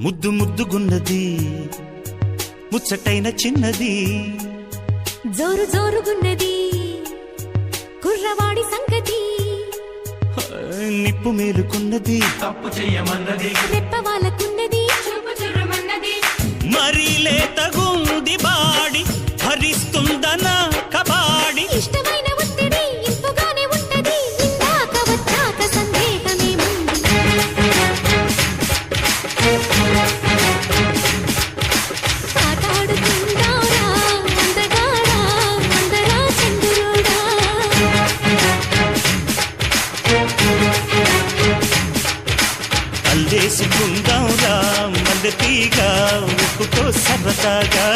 ముద్దు ముద్దుగున్నది ముచ్చటైన చిన్నది జోరు జోరుగున్నది కుర్రవాడి సంగతి నిప్పు మేలుకున్నది తప్పు చెయ్యమన్నది రెప్ప వాళ్ళకున్నది చూపు చుర్రమన్నది మరీ లేతగుంది బాడి భరిస్తుందనా కబాడి ఇష్టమైన ఒత్తిడి ఇంపుగానే ఉంటది ఇందాక వచ్చాక సందేహమేముంది ఆటాడుకుందారా అందగాడా అందరా చంద్రుడా అల్లేసుకుందాంరా మల్లె తీగ ఉప్పుతో సరదాగా